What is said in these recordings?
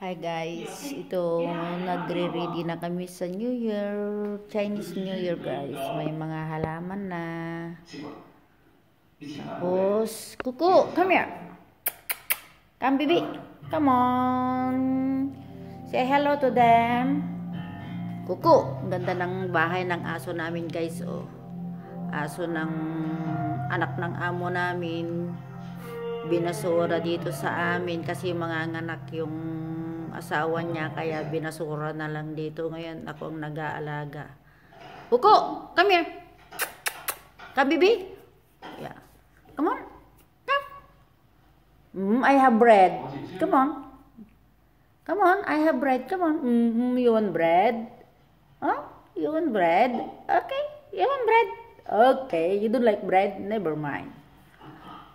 Hi guys, ito nagre-ready na kami sa New Year, Chinese New Year guys. May mga halaman na. Tapos, Kuku, come here. Come baby, come on. Say hello to them. Kuku, ganda ng bahay ng aso namin guys. Oh, aso ng anak ng amo namin. Binasura dito sa amin kasi mga anak yung asawa niya, kaya binasura na lang dito. Ngayon ako ang nag-aalaga. Kuko, come here. Come baby. Yeah. Come on. Come. I have bread. Come on. Come on, I have bread. Come on. You want bread? Huh? You want bread? Okay. You want bread? Okay. You don't like bread? Never mind.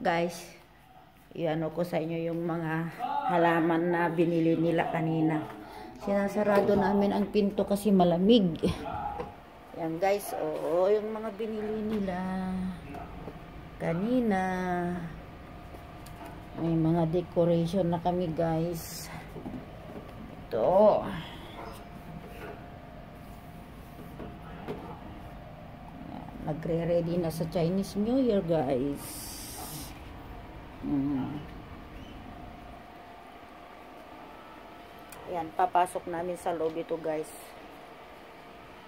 Guys, iano ko sa inyo yung mga halaman na binili nila kanina. Sinasarado namin ang pinto kasi malamig. Yan guys, oo, yung mga binili nila kanina. May mga decoration na kami guys. Ito. Nagre-ready na sa Chinese New Year guys. Ayan, papasok namin sa loob ito guys.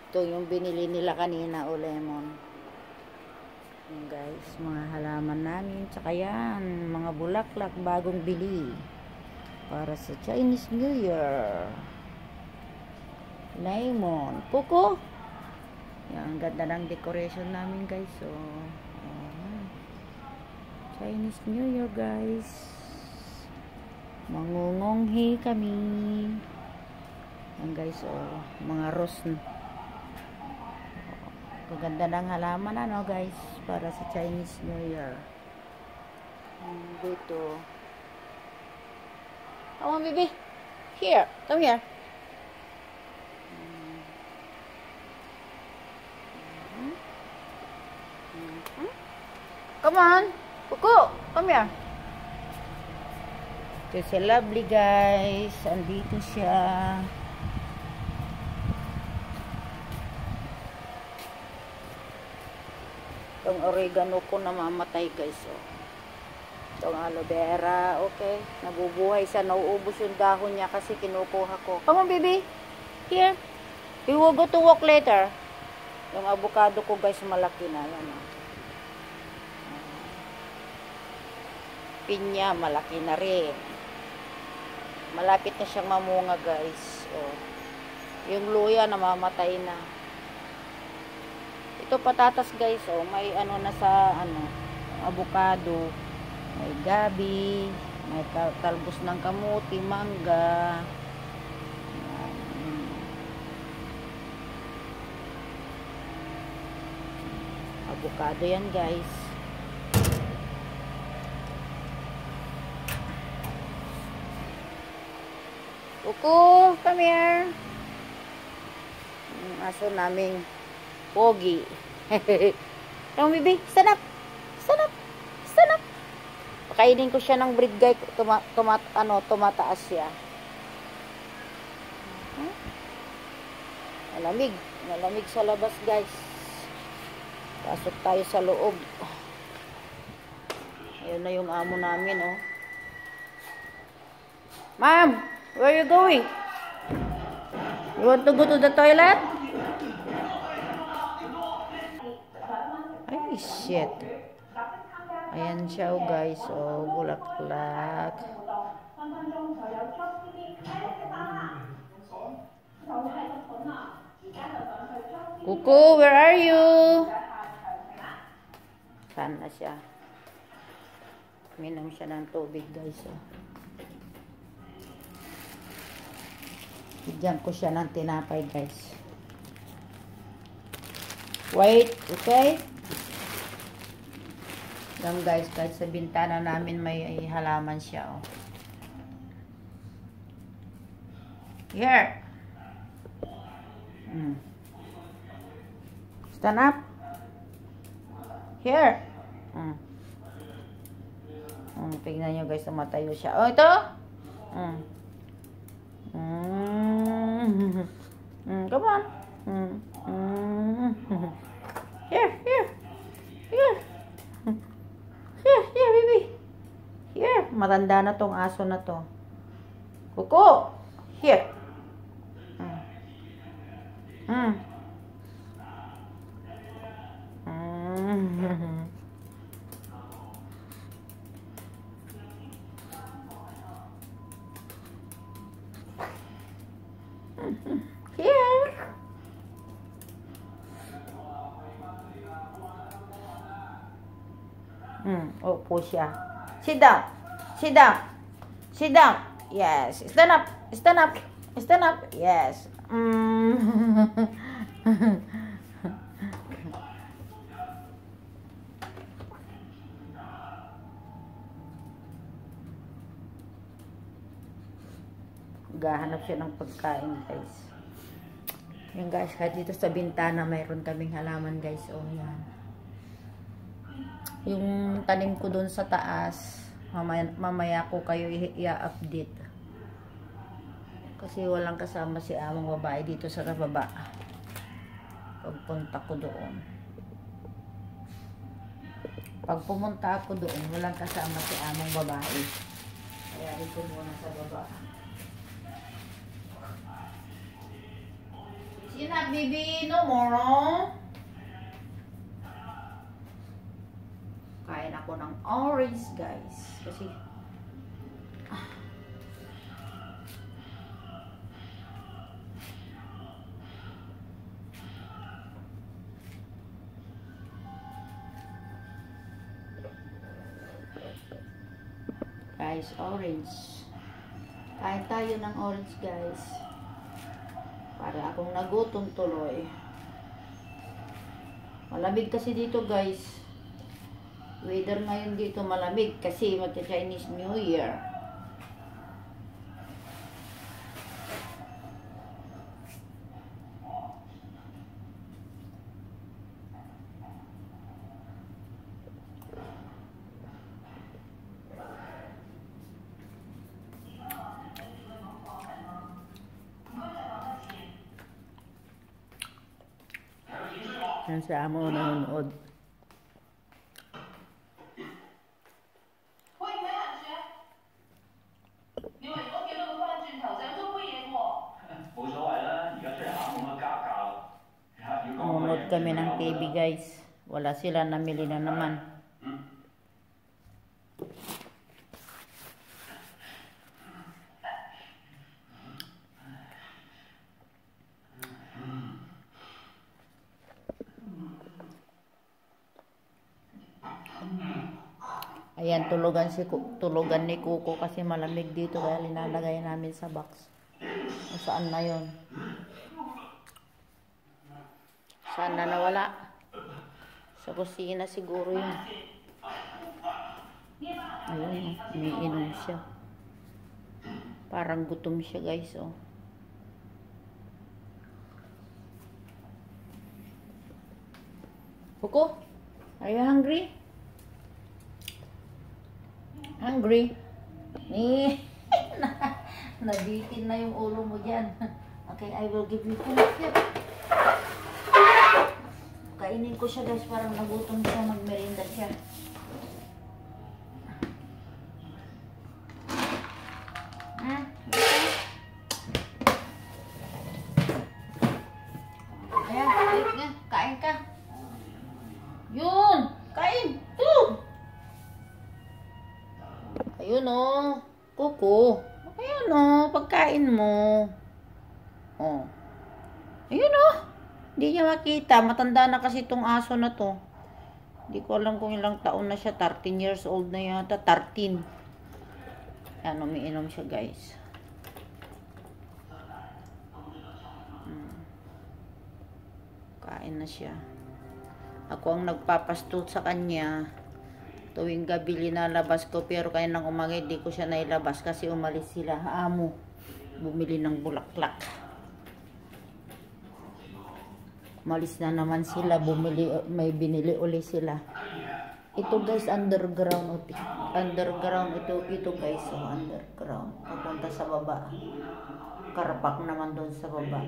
Ito yung binili nila kanina o lemon. Ayan guys, mga halaman namin. Tsaka yan, mga bulaklak bagong bili para sa Chinese New Year. Lemon. Kuko. Yan, ganda ng decoration namin guys. So, Chinese New Year guys. Mangungonghi kami. Yan guys, mga rose. Ganda ng halaman ano guys, para sa Chinese New Year. Dito. Come on baby. Here, come here. Come on. Kuku, come here. Ito si Lovely guys. Andito siya. Itong oregano ko namamatay guys. Itong aloe vera. Okay. Nabubuhay siya. Nauubos yung dahon niya kasi kinukuha ko. Come on baby. Here. We will go to walk later. Yung avocado ko guys malaki na. Yan pinya, malaki na rin. Malapit na siyang mamunga guys. Yung luya namamatay na. Ito patatas guys. May ano na sa avocado, may gabi, may talbos ng kamuti, mangga. Avocado yan guys. Kuku, come here. Aso naming pogi. Come baby, stand up. Stand up. Stand up. Pakainin ko siya ng breed guy. Tumataas siya. Malamig. Malamig sa labas guys. Pasok tayo sa loob. Ayun na yung amo namin Ma'am! Where are you going? You want to go to the toilet? Ay, shit. Ayan siya guys. Bulaklak. Kuku, where are you? Saan na siya? Minom siya ng tubig guys. Bigyan ko siya ng tinapay guys. Wait, okay? Yan guys, kahit sa bintana namin may halaman siya. Here. Stand up. Here. Tingnan nyo guys, tumatayo siya. Ito. Come on. Here, here. Here. Here, baby. Here. Matanda na tong aso na to. Kuko. Here. Here. Opo siya. Sit down. Sit down. Sit down. Yes. Stand up. Stand up. Stand up. Yes. Gahanap siya ng pagkain, guys. Yan, guys, kahit dito sa bintana mayroon kaming halaman, guys. Oh, yan. Yung tanim ko doon sa taas, mamaya ko kayo i-update. Kasi walang kasama si amang babae dito sa baba. Pagpunta ko doon. Pag pumunta ako doon, walang kasama si amang babae. Kaya dito muna sa baba. Sina, baby, no more. Kain ako ng orange, guys. Kasi guys, orange. Kain tayo ng orange, guys. Para akong nagutom tuloy. Malamig kasi dito, guys. Weather ngayon dito malamig kasi magka-Chinese New Year. Yan sa amo nanonood. Nanonood kami ng TV, guys. Wala sila, namili na naman. Ayan, tulugan ni Kuko kasi malamig dito kaya linalagay namin sa box. Saan na yun? Saan na nawala? Sa kusina siguro yun. Ayun, umiinom siya. Parang gutom siya, guys, oh. Kuko, are you hungry? Hungry? Nabitin na yung ulo mo dyan. Okay, I will give you food. Kainin ko siya, guys. Parang nagutom siya. Magmerinda siya. Ayan, kain ka. Yun! Kain! Ayun, oh. Kuko. Ayun, oh. Pagkain mo. Oh. Ayun, oh. Hindi niya makita. Matanda na kasi itong aso na to. Hindi ko alam kung ilang taon na siya. 13 years old na yata. 13. Yan, umiinom siya, guys. Kain na siya. Ako ang nagpapastud sa kanya. Tuwing gabi linalabas ko, pero kaya nang umangay, di ko siya nailabas kasi umalis sila. Amo, bumili ng bulaklak. Umalis na naman sila, bumili, may binili uli sila. Ito, guys, underground. Underground, ito guys, oh, underground. Papunta sa baba. Karapak naman doon sa baba.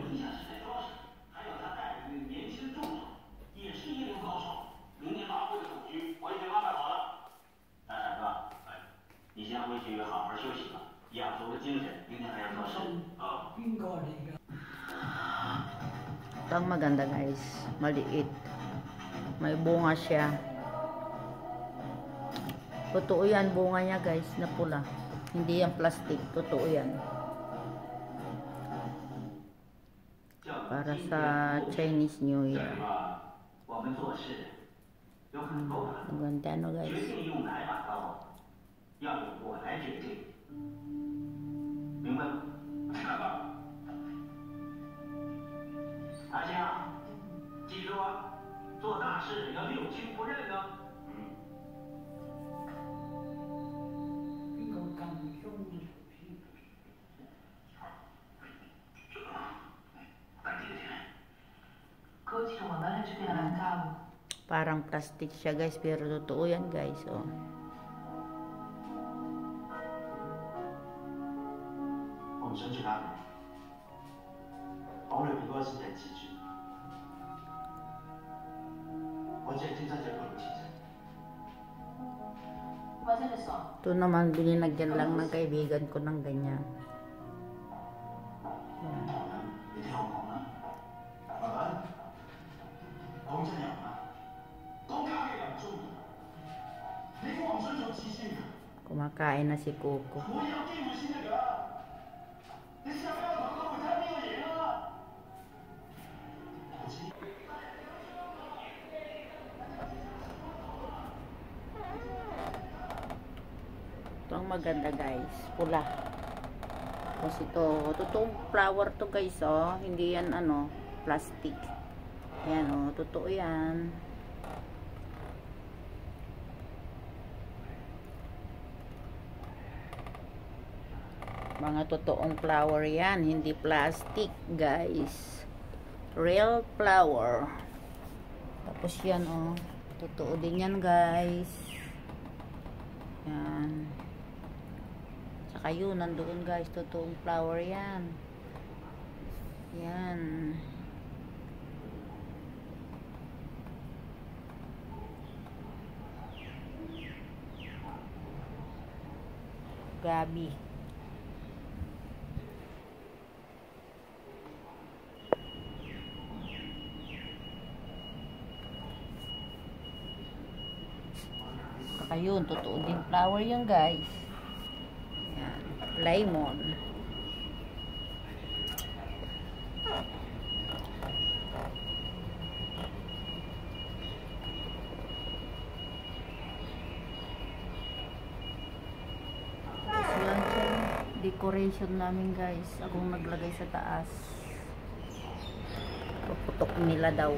去好好休息吧，养足了精神，明天还要考试啊。Ito ang maganda guys. Maliit. May bunga siya. Totoo yan, bunga niya guys, na pula. Hindi yan plastic. Totoo yan. Para sa Chinese New Year. Ang ganda no guys. 要由我来决定，明白吗？阿星啊，记住啊，做大事要六亲不认呢。Parang plastic siya guys, pero totoo yan guys. Oh. Ito naman, bininagyan lang ng kaibigan ko ng ganyan. Kumakain na si Coco. Ito ang maganda guys, pula. Tapos ito, totoong flower to guys, oh. Hindi yan ano, plastic. Yan oh, totoo yan. Mga totoong flower yan, hindi plastic guys. Real flower. Tapos yan oh, totoo din yan guys. Yan. Saka yun, nandoon guys, totoong flower yan. Yan. Gabi. Saka yun, totoo din flower yan guys. Yan. Lemon. Tapos yan siya, decoration namin guys. Akong naglagay sa taas. Puputok nila daw.